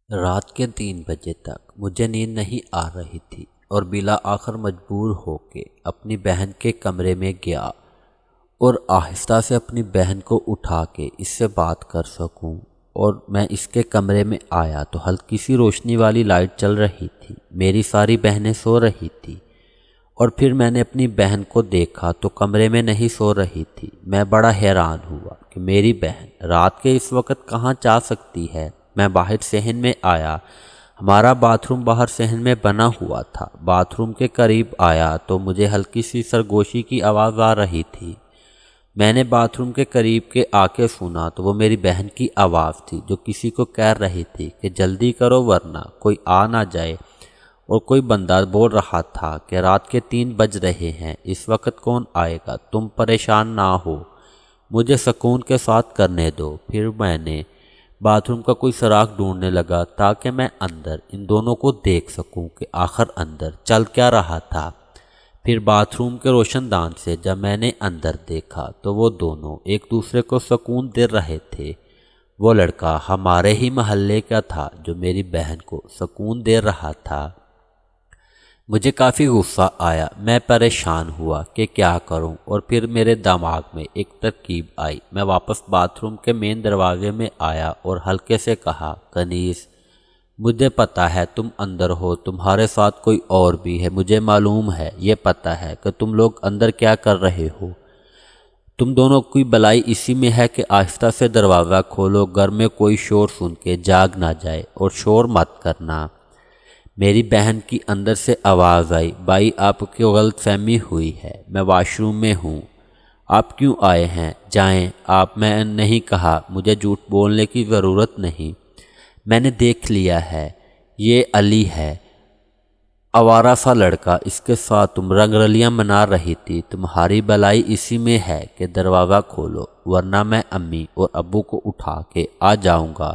رات کے 3 بجے تک مجھے نیند نہیں آ رہی تھی اور بلا آخر مجبور ہو کے اپنی بہن کے کمرے میں گیا اور آہستہ سے اپنی بہن کو اٹھا کے اس سے بات کر سکوں۔ اور میں اس کے کمرے میں آیا تو ہلکی سی روشنی والی لائٹ چل رہی تھی، میری ساری بہنیں سو رہی تھی اور پھر میں نے اپنی بہن کو دیکھا تو کمرے میں نہیں سو رہی تھی۔ میں بڑا حیران ہوا کہ میری بہن رات کے اس وقت کہاں جا سکتی ہے۔ میں باہر صحن میں آیا، ہمارا باتھ روم باہر صحن میں بنا ہوا تھا۔ باتھ روم کے قریب آیا تو مجھے ہلکی سی سرگوشی کی آواز آ رہی تھی۔ میں نے باتھ روم کے قریب کے آ کے سنا تو وہ میری بہن کی آواز تھی جو کسی کو کہہ رہی تھی کہ جلدی کرو ورنہ کوئی آ نہ جائے، اور کوئی بندہ بول رہا تھا کہ رات کے 3 بج رہے ہیں، اس وقت کون آئے گا، تم پریشان نہ ہو، مجھے سکون کے ساتھ کرنے دو۔ پھر میں نے باتھ روم کا کوئی سراغ ڈھونڈنے لگا تاکہ میں اندر ان دونوں کو دیکھ سکوں کہ آخر اندر چل کیا رہا تھا۔ پھر باتھ روم کے روشن دان سے جب میں نے اندر دیکھا تو وہ دونوں ایک دوسرے کو سکون دے رہے تھے۔ وہ لڑکا ہمارے ہی محلے کا تھا جو میری بہن کو سکون دے رہا تھا۔ مجھے کافی غصہ آیا، میں پریشان ہوا کہ کیا کروں، اور پھر میرے دماغ میں ایک ترکیب آئی۔ میں واپس باتھ روم کے مین دروازے میں آیا اور ہلکے سے کہا، کنیز، مجھے پتہ ہے تم اندر ہو، تمہارے ساتھ کوئی اور بھی ہے، مجھے معلوم ہے، یہ پتہ ہے کہ تم لوگ اندر کیا کر رہے ہو۔ تم دونوں کی بلائی اسی میں ہے کہ آہستہ سے دروازہ کھولو، گھر میں کوئی شور سن کے جاگ نہ جائے، اور شور مت کرنا۔ میری بہن کی اندر سے آواز آئی، بھائی آپ کی غلط فہمی ہوئی ہے، میں واش روم میں ہوں، آپ کیوں آئے ہیں، جائیں آپ۔ میں نہیں کہا، مجھے جھوٹ بولنے کی ضرورت نہیں، میں نے دیکھ لیا ہے، یہ علی ہے، آوارہ سا لڑکا، اس کے ساتھ تم رنگ رلیاں منا رہی تھی، تمہاری بلائی اسی میں ہے کہ دروازہ کھولو ورنہ میں امی اور ابو کو اٹھا کے آ جاؤں گا۔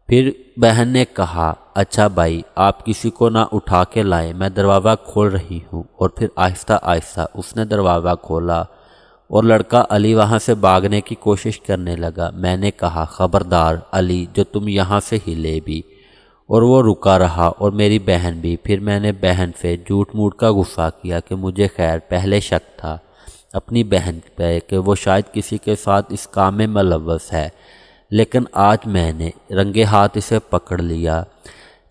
پھر بہن نے کہا، اچھا بھائی آپ کسی کو نہ اٹھا کے لائیں، میں دروازہ کھول رہی ہوں۔ اور پھر آہستہ آہستہ اس نے دروازہ کھولا اور لڑکا علی وہاں سے بھاگنے کی کوشش کرنے لگا۔ میں نے کہا، خبردار علی، جو تم یہاں سے ہلے بھی، اور وہ رکا رہا اور میری بہن بھی۔ پھر میں نے بہن سے جھوٹ موٹ کا غصہ کیا کہ مجھے خیر پہلے شک تھا اپنی بہن پہ کہ وہ شاید کسی کے ساتھ اس کام میں ملوث ہے، لیکن آج میں نے رنگے ہاتھ اسے پکڑ لیا،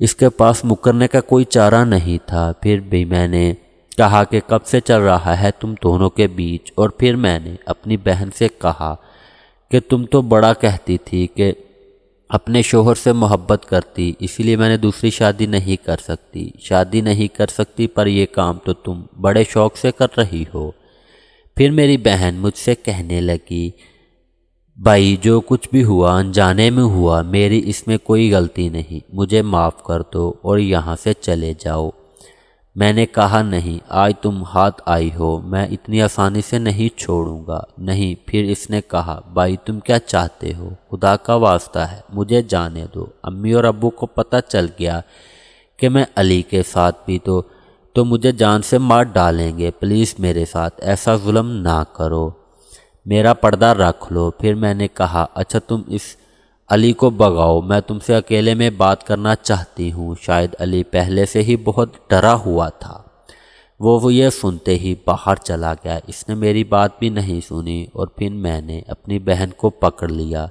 اس کے پاس مکرنے کا کوئی چارہ نہیں تھا۔ پھر بھی میں نے کہا کہ کب سے چل رہا ہے تم دونوں کے بیچ، اور پھر میں نے اپنی بہن سے کہا کہ تم تو بڑا کہتی تھی کہ اپنے شوہر سے محبت کرتی، اسی لیے میں نے دوسری شادی نہیں کر سکتی، پر یہ کام تو تم بڑے شوق سے کر رہی ہو۔ پھر میری بہن مجھ سے کہنے لگی، بھائی جو کچھ بھی ہوا انجانے میں ہوا، میری اس میں کوئی غلطی نہیں، مجھے معاف کر دو اور یہاں سے چلے جاؤ۔ میں نے کہا، نہیں، آج تم ہاتھ آئی ہو، میں اتنی آسانی سے نہیں چھوڑوں گا، نہیں۔ پھر اس نے کہا، بھائی تم کیا چاہتے ہو، خدا کا واسطہ ہے مجھے جانے دو، امی اور ابو کو پتہ چل گیا کہ میں علی کے ساتھ بھی تو مجھے جان سے مار ڈالیں گے، پلیز میرے ساتھ ایسا ظلم نہ کرو، میرا پردہ رکھ لو۔ پھر میں نے کہا، اچھا تم اس علی کو بھگاؤ، میں تم سے اکیلے میں بات کرنا چاہتی ہوں۔ شاید علی پہلے سے ہی بہت ڈرا ہوا تھا، وہ یہ سنتے ہی باہر چلا گیا، اس نے میری بات بھی نہیں سنی۔ اور پھر میں نے اپنی بہن کو پکڑ لیا،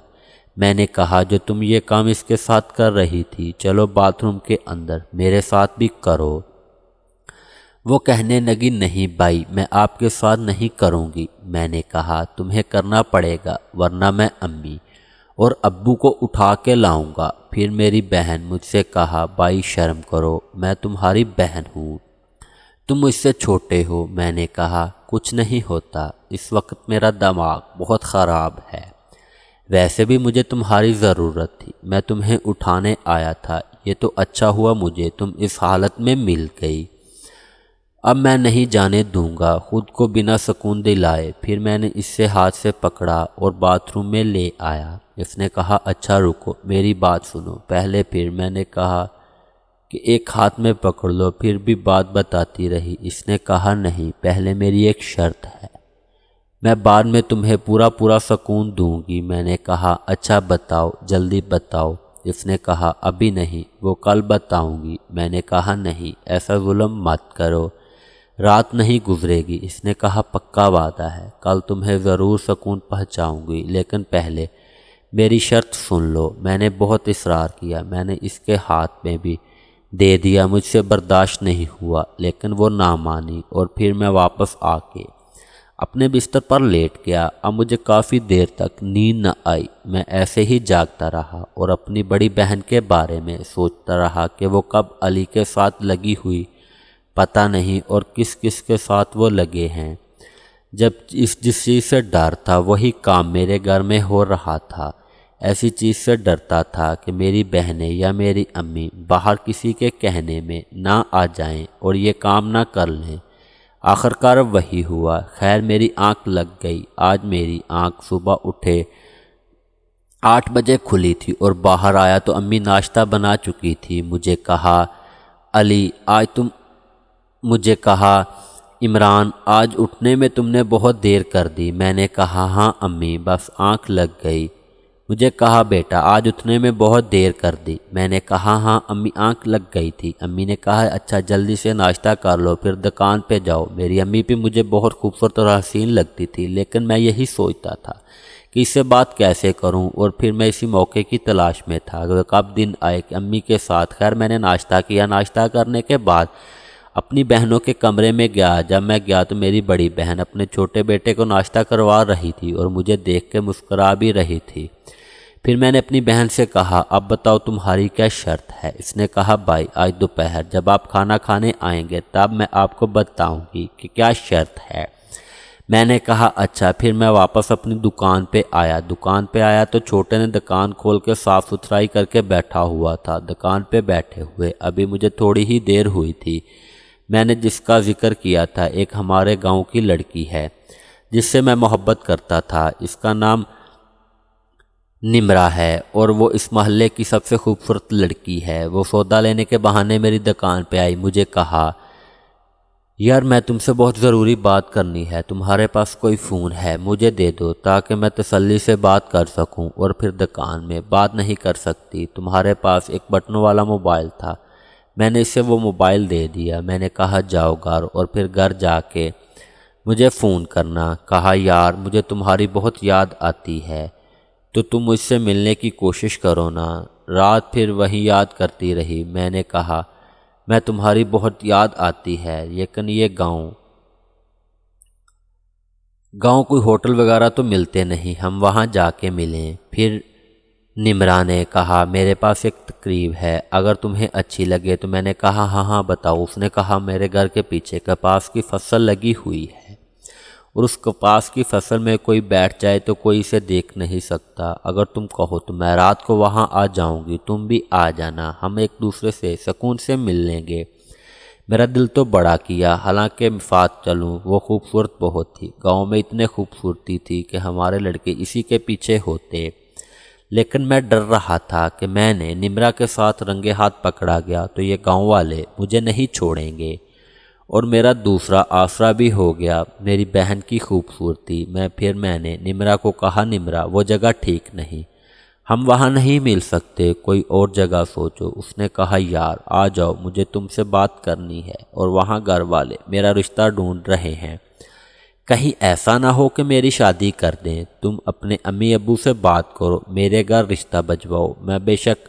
میں نے کہا، جو تم یہ کام اس کے ساتھ کر رہی تھی، چلو باتھ روم کے اندر میرے ساتھ بھی کرو۔ وہ کہنے لگی، نہیں بھائی میں آپ کے ساتھ نہیں کروں گی۔ میں نے کہا، تمہیں کرنا پڑے گا ورنہ میں امی اور ابو کو اٹھا کے لاؤں گا۔ پھر میری بہن مجھ سے کہا، بھائی شرم کرو، میں تمہاری بہن ہوں، تم مجھ سے چھوٹے ہو۔ میں نے کہا، کچھ نہیں ہوتا، اس وقت میرا دماغ بہت خراب ہے، ویسے بھی مجھے تمہاری ضرورت تھی، میں تمہیں اٹھانے آیا تھا، یہ تو اچھا ہوا مجھے تم اس حالت میں مل گئی، اب میں نہیں جانے دوں گا خود کو بنا سکون دلائے۔ پھر میں نے اس سے ہاتھ سے پکڑا اور باتھ روم میں لے آیا۔ اس نے کہا، اچھا رکو میری بات سنو پہلے۔ پھر میں نے کہا کہ ایک ہاتھ میں پکڑ لو، پھر بھی بات بتاتی رہی۔ اس نے کہا، نہیں، پہلے میری ایک شرط ہے، میں بعد میں تمہیں پورا سکون دوں گی۔ میں نے کہا، اچھا بتاؤ، جلدی بتاؤ۔ اس نے کہا ابھی نہیں، وہ کل بتاؤں گی۔ میں نے کہا نہیں، ایسا ظلم مت کرو، رات نہیں گزرے گی۔ اس نے کہا پکا وعدہ ہے، کل تمہیں ضرور سکون پہنچاؤں گی، لیکن پہلے میری شرط سن لو۔ میں نے بہت اصرار کیا، میں نے اس کے ہاتھ میں بھی دے دیا، مجھ سے برداشت نہیں ہوا، لیکن وہ نہ مانی، اور پھر میں واپس آ کے اپنے بستر پر لیٹ گیا۔ اب مجھے کافی دیر تک نیند نہ آئی، میں ایسے ہی جاگتا رہا اور اپنی بڑی بہن کے بارے میں سوچتا رہا کہ وہ کب علی کے ساتھ لگی ہوئی پتہ نہیں، اور کس کس کے ساتھ وہ لگے ہیں۔ جس چیز سے ڈر تھا وہی کام میرے گھر میں ہو رہا تھا۔ ایسی چیز سے ڈرتا تھا کہ میری بہنیں یا میری امی باہر کسی کے کہنے میں نہ آ جائیں اور یہ کام نہ کر لیں۔ آخرکار وہی ہوا۔ خیر میری آنکھ لگ گئی۔ آج میری آنکھ صبح اٹھے 8 بجے کھلی تھی اور باہر آیا تو امی ناشتہ بنا چکی تھی۔ مجھے کہا عمران آج اٹھنے میں تم نے بہت دیر کر دی۔ میں نے کہا ہاں امی، بس آنکھ لگ گئی۔ مجھے کہا بیٹا آج اٹھنے میں بہت دیر کر دی۔ میں نے کہا ہاں امی، آنکھ لگ گئی تھی۔ امی نے کہا اچھا جلدی سے ناشتہ کر لو پھر دکان پہ جاؤ۔ میری امی بھی مجھے بہت خوبصورت اور حسین لگتی تھی، لیکن میں یہی سوچتا تھا کہ اس سے بات کیسے کروں، اور پھر میں اسی موقع کی تلاش میں تھا کہ کب دن آئے کہ امی کے ساتھ۔ خیر میں نے ناشتہ کیا۔ ناشتہ کرنے کے بعد اپنی بہنوں کے کمرے میں گیا۔ جب میں گیا تو میری بڑی بہن اپنے چھوٹے بیٹے کو ناشتہ کروا رہی تھی اور مجھے دیکھ کے مسکرا بھی رہی تھی۔ پھر میں نے اپنی بہن سے کہا اب بتاؤ تمہاری کیا شرط ہے؟ اس نے کہا بھائی آج دوپہر جب آپ کھانا کھانے آئیں گے تب میں آپ کو بتاؤں گی کہ کیا شرط ہے۔ میں نے کہا اچھا۔ پھر میں واپس اپنی دکان پہ آیا تو چھوٹے نے دکان کھول کے صاف ستھرائی کر کے بیٹھا ہوا تھا۔ دکان پہ بیٹھے ہوئے ابھی مجھے تھوڑی ہی دیر ہوئی تھی۔ میں نے جس کا ذکر کیا تھا ایک ہمارے گاؤں کی لڑکی ہے جس سے میں محبت کرتا تھا، اس کا نام نمرہ ہے اور وہ اس محلے کی سب سے خوبصورت لڑکی ہے۔ وہ سودا لینے کے بہانے میری دکان پہ آئی۔ مجھے کہا یار میں تم سے بہت ضروری بات کرنی ہے، تمہارے پاس کوئی فون ہے؟ مجھے دے دو تاکہ میں تسلی سے بات کر سکوں، اور پھر دکان میں بات نہیں کر سکتی۔ تمہارے پاس ایک بٹن والا موبائل تھا، میں نے اسے وہ موبائل دے دیا۔ میں نے کہا جاؤ گھر اور پھر گھر جا کے مجھے فون کرنا۔ کہا یار مجھے تمہاری بہت یاد آتی ہے تو تم مجھ سے ملنے کی کوشش کرو نا۔ رات پھر وہی یاد کرتی رہی۔ میں نے کہا میں تمہاری بہت یاد آتی ہے، لیکن یہ گاؤں کوئی ہوٹل وغیرہ تو ملتے نہیں، ہم وہاں جا کے ملیں۔ پھر نمرہ نے کہا میرے پاس ایک تقریب ہے، اگر تمہیں اچھی لگے تو۔ میں نے کہا ہاں بتاؤ۔ اس نے کہا میرے گھر کے پیچھے کپاس کی فصل لگی ہوئی ہے اور اس کپاس کی فصل میں کوئی بیٹھ جائے تو کوئی اسے دیکھ نہیں سکتا۔ اگر تم کہو تو میں رات کو وہاں آ جاؤں گی، تم بھی آ جانا، ہم ایک دوسرے سے سکون سے مل لیں گے۔ میرا دل تو بڑا کیا، حالانکہ مفاد چلوں وہ خوبصورت بہت تھی۔ گاؤں میں اتنے خوبصورتی تھی کہ ہمارے لڑکے اسی کے پیچھے ہوتے، لیکن میں ڈر رہا تھا کہ میں نے نمرہ کے ساتھ رنگے ہاتھ پکڑا گیا تو یہ گاؤں والے مجھے نہیں چھوڑیں گے، اور میرا دوسرا آسرا بھی ہو گیا میری بہن کی خوبصورتی۔ میں نے نمرہ کو کہا نمرہ وہ جگہ ٹھیک نہیں، ہم وہاں نہیں مل سکتے، کوئی اور جگہ سوچو۔ اس نے کہا یار آ جاؤ، مجھے تم سے بات کرنی ہے، اور وہاں گھر والے میرا رشتہ ڈھونڈ رہے ہیں، کہیں ایسا نہ ہو کہ میری شادی کر دیں۔ تم اپنے امی ابو سے بات کرو، میرے گھر رشتہ بجواؤ۔ میں بے شک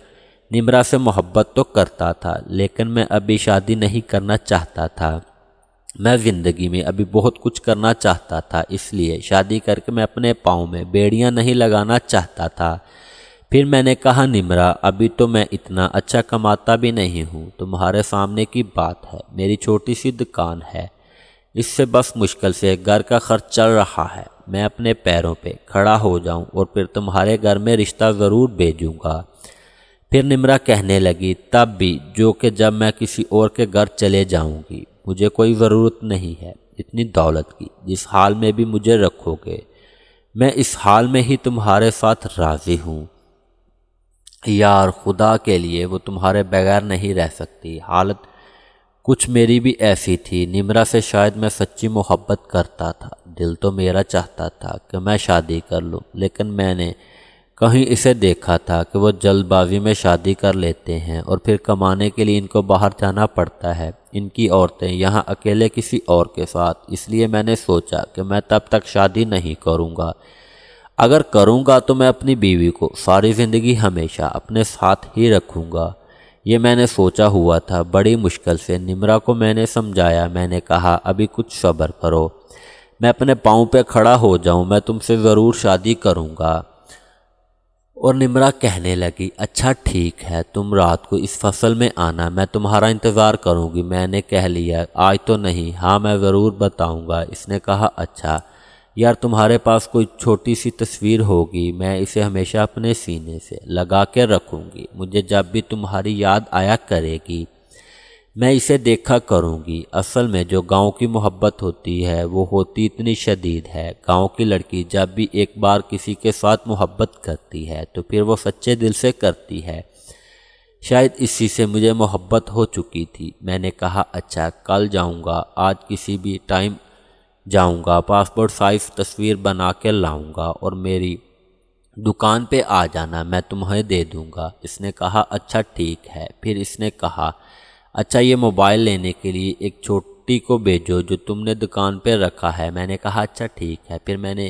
نمرہ سے محبت تو کرتا تھا، لیکن میں ابھی شادی نہیں کرنا چاہتا تھا۔ میں زندگی میں ابھی بہت کچھ کرنا چاہتا تھا، اس لیے شادی کر کے میں اپنے پاؤں میں بیڑیاں نہیں لگانا چاہتا تھا۔ پھر میں نے کہا نمرہ ابھی تو میں اتنا اچھا کماتا بھی نہیں ہوں، تمہارے سامنے کی بات ہے، میری چھوٹی سی دکان ہے، اس سے بس مشکل سے گھر کا خرچ چل رہا ہے۔ میں اپنے پیروں پہ کھڑا ہو جاؤں اور پھر تمہارے گھر میں رشتہ ضرور بھیجوں گا۔ پھر نمرہ کہنے لگی تب بھی جو کہ جب میں کسی اور کے گھر چلے جاؤں گی، مجھے کوئی ضرورت نہیں ہے اتنی دولت کی، جس حال میں بھی مجھے رکھو گے میں اس حال میں ہی تمہارے ساتھ راضی ہوں۔ یار خدا کے لیے وہ تمہارے بغیر نہیں رہ سکتی۔ حالت کچھ میری بھی ایسی تھی، نمرہ سے شاید میں سچی محبت کرتا تھا، دل تو میرا چاہتا تھا کہ میں شادی کر لوں، لیکن میں نے کہیں اسے دیکھا تھا کہ وہ جلد بازی میں شادی کر لیتے ہیں اور پھر کمانے کے لیے ان کو باہر جانا پڑتا ہے، ان کی عورتیں یہاں اکیلے کسی اور کے ساتھ۔ اس لیے میں نے سوچا کہ میں تب تک شادی نہیں کروں گا، اگر کروں گا تو میں اپنی بیوی کو ساری زندگی ہمیشہ اپنے ساتھ ہی رکھوں گا۔ یہ میں نے سوچا ہوا تھا۔ بڑی مشکل سے نمرا کو میں نے سمجھایا، میں نے کہا ابھی کچھ صبر کرو، میں اپنے پاؤں پہ کھڑا ہو جاؤں، میں تم سے ضرور شادی کروں گا۔ اور نمرا کہنے لگی اچھا ٹھیک ہے، تم رات کو اس فصل میں آنا، میں تمہارا انتظار کروں گی۔ میں نے کہہ لیا آج تو نہیں، ہاں میں ضرور بتاؤں گا۔ اس نے کہا اچھا یار تمہارے پاس کوئی چھوٹی سی تصویر ہوگی، میں اسے ہمیشہ اپنے سینے سے لگا کے رکھوں گی، مجھے جب بھی تمہاری یاد آیا کرے گی میں اسے دیکھا کروں گی۔ اصل میں جو گاؤں کی محبت ہوتی ہے وہ ہوتی اتنی شدید ہے، گاؤں کی لڑکی جب بھی ایک بار کسی کے ساتھ محبت کرتی ہے تو پھر وہ سچے دل سے کرتی ہے۔ شاید اسی سے مجھے محبت ہو چکی تھی۔ میں نے کہا اچھا کل جاؤں گا، آج کسی بھی ٹائم جاؤں گا، پاسپورٹ سائز تصویر بنا کے لاؤں گا اور میری دکان پہ آ جانا، میں تمہیں دے دوں گا۔ اس نے کہا اچھا ٹھیک ہے۔ پھر اس نے کہا اچھا یہ موبائل لینے کے لیے ایک چھوٹی کو بھیجو جو تم نے دکان پہ رکھا ہے۔ میں نے کہا اچھا ٹھیک ہے۔ پھر میں نے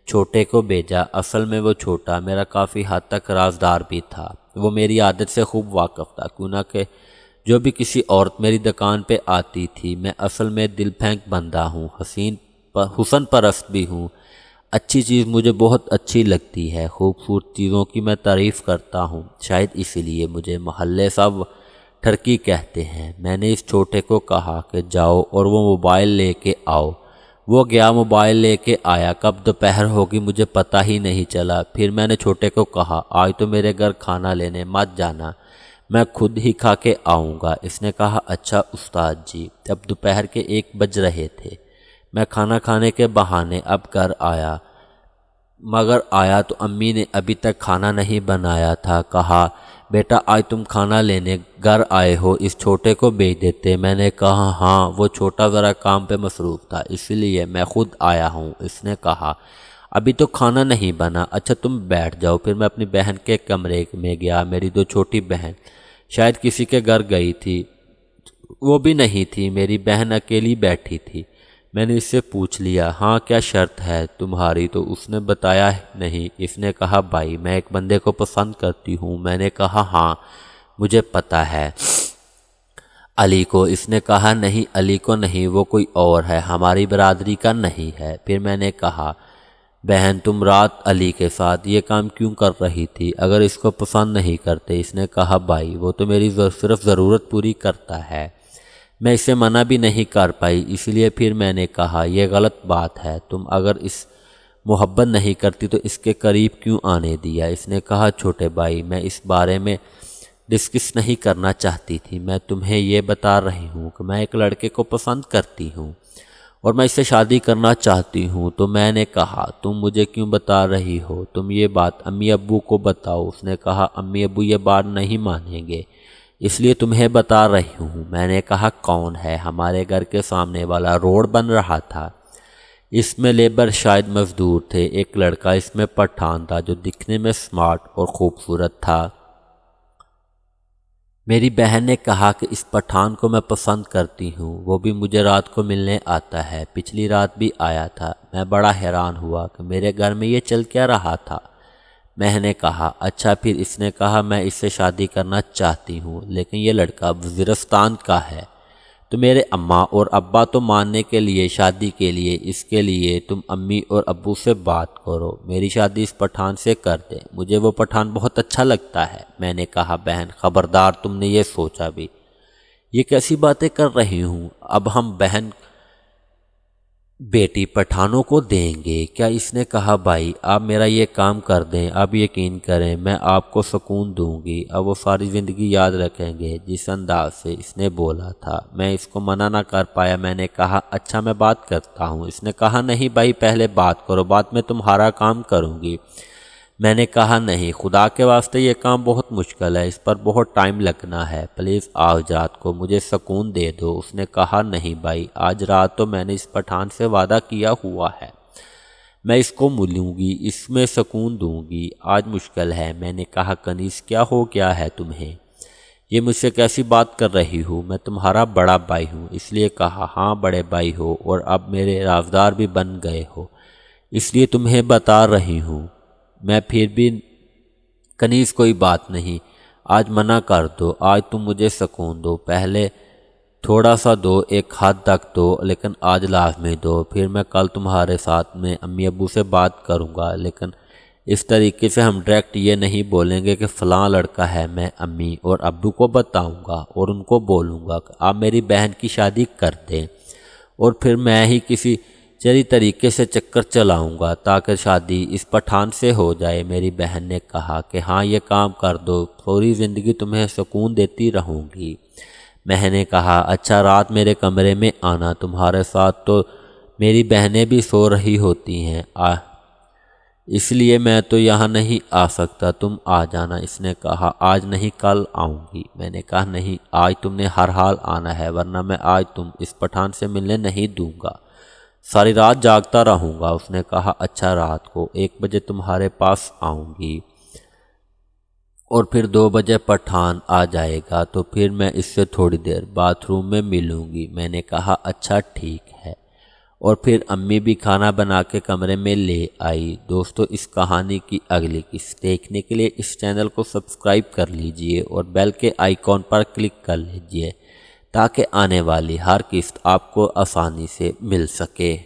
چھوٹے کو بھیجا۔ اصل میں وہ چھوٹا میرا کافی حد تک رازدار بھی تھا، وہ میری عادت سے خوب واقف تھا، کیوں نہ کہ جو بھی کسی عورت میری دکان پہ آتی تھی، میں اصل میں دل پھینک بندہ ہوں، حسن پرست بھی ہوں، اچھی چیز مجھے بہت اچھی لگتی ہے، خوبصورت چیزوں کی میں تعریف کرتا ہوں، شاید اسی لیے مجھے محلے سب ٹھرکی کہتے ہیں۔ میں نے اس چھوٹے کو کہا کہ جاؤ اور وہ موبائل لے کے آؤ۔ وہ گیا، موبائل لے کے آیا، کب دوپہر ہوگی مجھے پتہ ہی نہیں چلا۔ پھر میں نے چھوٹے کو کہا آج تو میرے گھر کھانا لینے مت جانا، میں خود ہی کھا کے آؤں گا۔ اس نے کہا اچھا استاد جی۔ اب دوپہر کے 1 بج رہے تھے۔ میں کھانا کھانے کے بہانے اب گھر آیا، مگر آیا تو امی نے ابھی تک کھانا نہیں بنایا تھا۔ کہا بیٹا آج تم کھانا لینے گھر آئے ہو، اس چھوٹے کو بھیج دیتے۔ میں نے کہا ہاں وہ چھوٹا ذرا کام پہ مصروف تھا اس لیے میں خود آیا ہوں۔ اس نے کہا ابھی تو کھانا نہیں بنا، اچھا تم بیٹھ جاؤ۔ پھر میں اپنی بہن کے کمرے میں گیا۔ میری 2 چھوٹی بہن شاید کسی کے گھر گئی تھی، وہ بھی نہیں تھی، میری بہن اکیلی بیٹھی تھی۔ میں نے اس سے پوچھ لیا ہاں کیا شرط ہے تمہاری، تو اس نے بتایا نہیں۔ اس نے کہا بھائی میں ایک بندے کو پسند کرتی ہوں۔ میں نے کہا ہاں مجھے پتہ ہے، علی کو۔ اس نے کہا نہیں علی کو نہیں، وہ کوئی اور ہے، ہماری برادری کا نہیں ہے۔ پھر میں نے کہا بہن تم رات علی کے ساتھ یہ کام کیوں کر رہی تھی اگر اس کو پسند نہیں کرتے؟ اس نے کہا بھائی وہ تو میری صرف ضرورت پوری کرتا ہے، میں اسے منع بھی نہیں کر پائی، اس لیے پھر میں نے کہا یہ غلط بات ہے، تم اگر اس محبت نہیں کرتی تو اس کے قریب کیوں آنے دیا؟ اس نے کہا چھوٹے بھائی میں اس بارے میں ڈسکس نہیں کرنا چاہتی تھی، میں تمہیں یہ بتا رہی ہوں کہ میں ایک لڑکے کو پسند کرتی ہوں اور میں اس سے شادی کرنا چاہتی ہوں۔ تو میں نے کہا تم مجھے کیوں بتا رہی ہو، تم یہ بات امی ابو کو بتاؤ۔ اس نے کہا امی ابو یہ بات نہیں مانیں گے، اس لیے تمہیں بتا رہی ہوں۔ میں نے کہا کون ہے؟ ہمارے گھر کے سامنے والا روڈ بن رہا تھا، اس میں لیبر شاید مزدور تھے، ایک لڑکا اس میں پٹھان تھا جو دکھنے میں سمارٹ اور خوبصورت تھا۔ میری بہن نے کہا کہ اس پٹھان کو میں پسند کرتی ہوں، وہ بھی مجھے رات کو ملنے آتا ہے، پچھلی رات بھی آیا تھا۔ میں بڑا حیران ہوا کہ میرے گھر میں یہ چل کیا رہا تھا۔ میں نے کہا اچھا، پھر اس نے کہا میں اس سے شادی کرنا چاہتی ہوں لیکن یہ لڑکا وزیرستان کا ہے، تو میرے اماں اور ابا تو ماننے کے لیے شادی کے لیے، اس کے لیے تم امی اور ابو سے بات کرو، میری شادی اس پٹھان سے کر دیں، مجھے وہ پٹھان بہت اچھا لگتا ہے۔ میں نے کہا بہن خبردار تم نے یہ سوچا بھی، یہ کیسی باتیں کر رہی ہوں، اب ہم بہن بیٹی پٹھانوں کو دیں گے کیا؟ اس نے کہا بھائی آپ میرا یہ کام کر دیں، اب یقین کریں میں آپ کو سکون دوں گی، اب وہ ساری زندگی یاد رکھیں گے۔ جس انداز سے اس نے بولا تھا میں اس کو منع نہ کر پایا۔ میں نے کہا اچھا میں بات کرتا ہوں۔ اس نے کہا نہیں بھائی پہلے بات کرو، بعد میں تمہارا کام کروں گی۔ میں نے کہا نہیں خدا کے واسطے یہ کام بہت مشکل ہے، اس پر بہت ٹائم لگنا ہے، پلیز آج رات کو مجھے سکون دے دو۔ اس نے کہا نہیں بھائی آج رات تو میں نے اس پٹھان سے وعدہ کیا ہوا ہے، میں اس کو ملوں گی، اس میں سکون دوں گی۔ آج مشکل ہے۔ میں نے کہا کنیز کیا ہو گیا ہے تمہیں؟ یہ مجھ سے کیسی بات کر رہی ہو؟ میں تمہارا بڑا بھائی ہوں۔ اس لیے کہا ہاں بڑے بھائی ہو اور اب میرے رازدار بھی بن گئے ہو، اس لیے تمہیں بتا رہی ہوں۔ میں پھر بھی کنیز کوئی بات نہیں، آج منع کر دو، آج تم مجھے سکون دو، پہلے تھوڑا سا دو، ایک حد تک دو، لیکن آج لازمی دو۔ پھر میں کل تمہارے ساتھ میں امی ابو سے بات کروں گا، لیکن اس طریقے سے ہم ڈائریکٹ یہ نہیں بولیں گے کہ فلاں لڑکا ہے۔ میں امی اور ابو کو بتاؤں گا اور ان کو بولوں گا کہ آپ میری بہن کی شادی کر دیں، اور پھر میں ہی کسی چری طریقے سے چکر چلاؤں گا تاکہ شادی اس پٹھان سے ہو جائے۔ میری بہن نے کہا کہ ہاں یہ کام کر دو، پوری زندگی تمہیں سکون دیتی رہوں گی۔ میں نے کہا اچھا رات میرے کمرے میں آنا، تمہارے ساتھ تو میری بہنیں بھی سو رہی ہوتی ہیں، اس لیے میں تو یہاں نہیں آ سکتا، تم آ جانا۔ اس نے کہا آج نہیں کل آؤں گی۔ میں نے کہا نہیں، آج تم نے ہر حال آنا ہے، ورنہ میں آج تم اس پٹھان سے ملنے نہیں دوں گا، ساری رات جاگتا رہوں گا۔ اس نے کہا اچھا رات کو 1 بجے تمہارے پاس آؤں گی اور پھر 2 بجے پٹھان آ جائے گا، تو پھر میں اس سے تھوڑی دیر باتھ روم میں ملوں گی۔ میں نے کہا اچھا ٹھیک ہے، اور پھر امی بھی کھانا بنا کے کمرے میں لے آئی۔ دوستو اس کہانی کی اگلی قسط دیکھنے کے لیے اس چینل کو سبسکرائب کر لیجئے اور بیل کے آئیکن پر کلک کر لیجئے تاکہ آنے والی ہر قسط آپ کو آسانی سے مل سکے۔